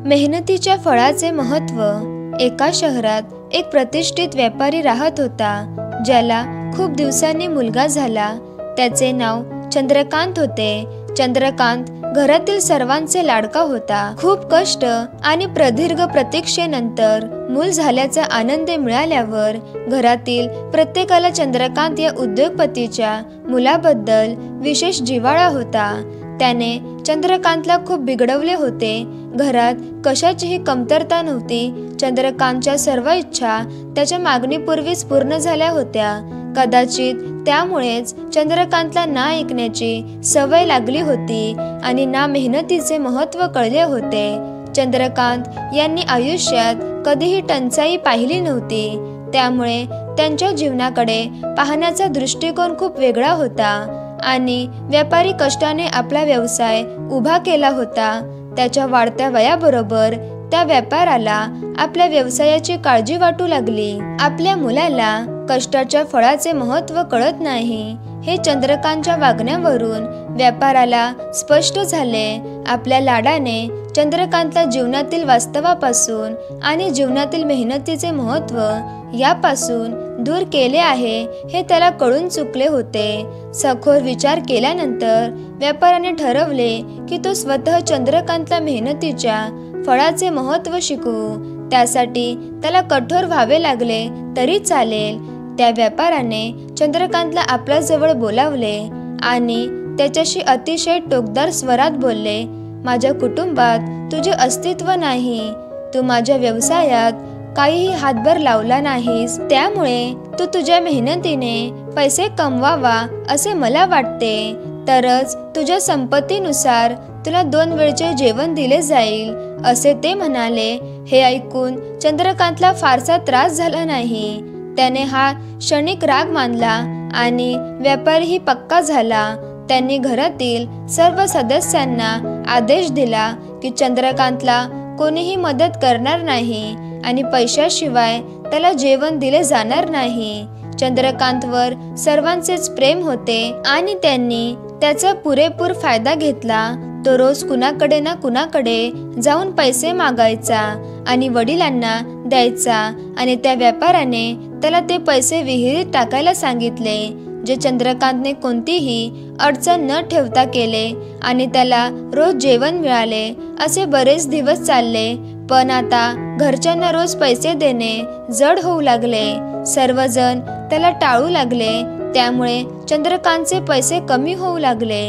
मेहनतीच्या फळाचे महत्त्व. एका शहरात एक प्रतिष्ठित व्यापारी राहत होता, ज्याला खूप दिवसांनी मुलगा झाला. त्याचे नाव चंद्रकांत होते. चंद्रकांत घरातील सर्वांचे लाडका होता. खूप कष्ट आणि प्रदीर्घ प्रतीक्षेनंतर मूल झाल्याचा आनंद मिळाल्यावर घरातील प्रत्येकाला चंद्रकांत या उद्योगपतीच्या मुलाबद्दल विशेष जिव्हाळा होता. त्याने चंद्रकांतला खूप बिघडवले होते. घरात कशाचीही कमतरता नव्हती. चंद्रकांतच्या सर्व इच्छा त्याच्या मागणीपूर्वीच पूर्ण झाल्या होत्या. कदाचित त्यामुळेच चंद्रकांतला ना ऐकण्याची सवय लागली होती आणि ना मेहनतीचे महत्त्व कळले होते. चंद्रकांत यांनी आयुष्यात कधीही टंचाई पाहिली नव्हती, त्यामुळे त्यांच्या जीवनाकडे पाहण्याचा दृष्टिकोन खूप वेगळा होता. आणि व्यापारी कष्टाने आपला व्यवसाय उभा केला होता. त्याच्या वाढत्या वयाबरोबर त्या व्यापाराला आपल्या व्यवसायाची काळजी वाटू लागली. आपल्या मुलाला कष्टाच्या फळाचे महत्त्व कळत नाही, हे चंद्रकांतच्या वागण्यावरून व्यापाराला स्पष्ट झाले. आपल्या लाडाने चंद्रकांतला जीवनातील वास्तवापासून आणि जीवनातील मेहनतीचे महत्त्व यापासून दूर केले आहे, हे त्याला कळून चुकले होते. सखोल विचार केल्यानंतर व्यापाऱ्याने ठरवले की तो स्वतः चंद्रकांतला मेहनतीच्या फळाचे महत्त्व शिकवू. त्यासाठी त्याला कठोर व्हावे लागले तरी चालेल. त्या व्यापाऱ्याने चंद्रकांतला आपल्या जवळ बोलावले आणि त्याच्याशी अतिशय टोकदार स्वरात बोलले, माझ्या कुटुंबात तुझे अस्तित्व नाही. तू माझ्या व्यवसायात काहीही हातभार लावला नाहीस, त्यामुळे तू तुझ्या मेहनतीने पैसे कमवावा असे मला वाटते. तरच तुझ्या संपत्तीनुसार तुला 2 वेळचे जेवण दिले जाईल, असे ते म्हणाले. हे ऐकून चंद्रकांतला फारसा त्रास झाला नाही. त्याने हा क्षणिक राग मानला आणि व्यापारीही पक्का झाला. त्यांनी घरातील सर्व सदस्यांना आदेश दिला की चंद्रकांतला कोणीही मदत करणार नाही आणि पैशाशिवाय त्याला जेवण दिले जाणार नाही. चंद्रकांतवर सर्वांचेच प्रेम होते आणि त्यांनी त्याचा पुरेपूर फायदा घेतला. तो रोज कुणाकडे ना कुणाकडे जाऊन पैसे मागायचा आणि वडिलांना द्यायचा आणि त्या व्यापाऱ्याने त्याला ते पैसे विहिरीत टाकायला सांगितले, जे चंद्रकांतने कोणतीही अडचण न ठेवता केले आणि त्याला रोज जेवण मिळाले. असे बरेच दिवस चालले, पण आता घरच्यांना रोज पैसे देणे जड होऊ लागले. सर्वजण त्याला टाळू लागले. त्यामुळे चंद्रकांतचे पैसे कमी होऊ लागले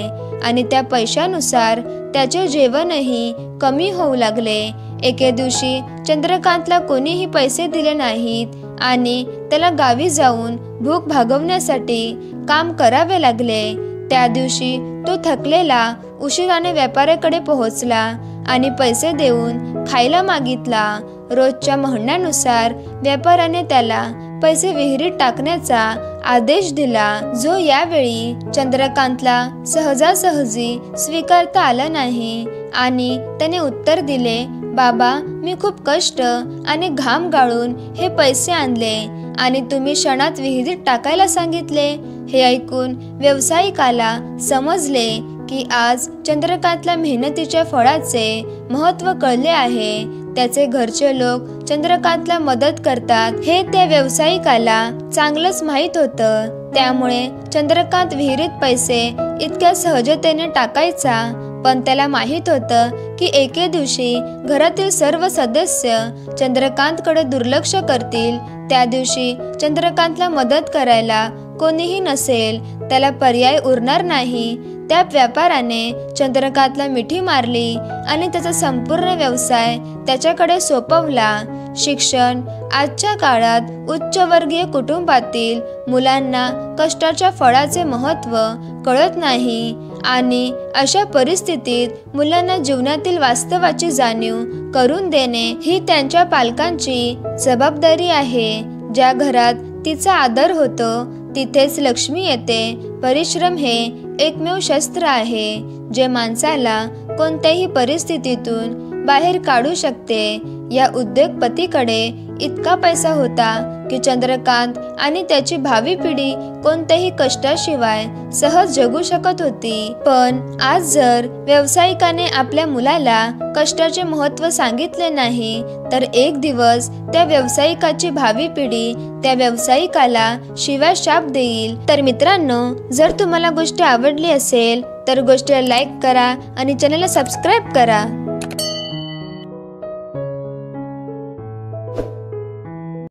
आणि त्या पैशानुसार त्याचे जेवणही कमी होऊ लागले. एके दिवशी चंद्रकांतला कोणीही पैसे दिले नाहीत आणि त्याला गावी जाऊन भूक भागवण्यासाठी काम करावे लागले. त्या दिवशी तो थकलेला उशिराने व्यापाऱ्याकडे पोहोचला आणि पैसे देऊन खायला मागितला. रोजच्या म्हणण्यानुसार व्यापाऱ्याने त्याला पैसे विहिरीत टाकण्याचा आदेश दिला, जो यावेळी चंद्रकांतला सहजासहजी स्वीकारता आला नाही. आणि त्याने उत्तर दिले, बाबा, मी खूप कष्ट आणि घाम गाळून हे पैसे आणले आणि तुम्ही क्षणात विहिरीत टाकायला सांगितले. हे ऐकून व्यावसायिकाला समजले की आज चंद्रकांतला मेहनतीच्या फळाचे महत्त्व कळले आहे. त्याचे घरचे लोक चंद्रकांतला मदत करतात हे त्या व्यावसायिकाला चांगलंच माहीत होतं. त्यामुळे चंद्रकांत विहिरीत पैसे इतक्या सहजतेने टाकायचा. पण त्याला माहीत होतं की एके दिवशी घरातील सर्व सदस्य चंद्रकांतकडे दुर्लक्ष करतील. त्या दिवशी चंद्रकांतला मदत करायला कोणीही नसेल. त्याला पर्याय उरणार नाही. त्या व्यापाऱ्याने चंद्रकांतला मिठी मारली आणि त्याचा संपूर्ण व्यवसाय त्याच्याकडे सोपवला. शिक्षण. आजच्या काळात उच्चवर्गीय कुटुंबातील मुलांना कष्टाच्या फळाचे महत्त्व कळत नाही आणि अशा परिस्थितीत मुलांना जीवनातील वास्तवाची जाणीव करून देणे ही त्यांच्या पालकांची जबाबदारी आहे. ज्या घरात तिचा आदर होतो तिथेच लक्ष्मी येते. परिश्रम हे एकमेव शस्त्र आहे, जे माणसाला कोणत्याही परिस्थितीतून बाहेर काढू शकते. या उद्योगपतीकडे इतका पैसा होता की चंद्रकांत आणि त्याची भावी पिढी कोणत्याही कष्टाशिवाय सहज जगू शकत होती। पण आज जर व्यावसायिकाने आपल्या मुलाला कष्टाचे महत्त्व सांगितले नाही तर एक दिवस त्या व्यावसायिकाची भावी पिढी त्या व्यावसायिकाला शिवाय शाप देईल। तर मित्रांनो, जर तुम्हाला गोष्ट आवडली असेल तर गोष्टीला लाईक करा आणि चॅनलला सबस्क्राईब करा।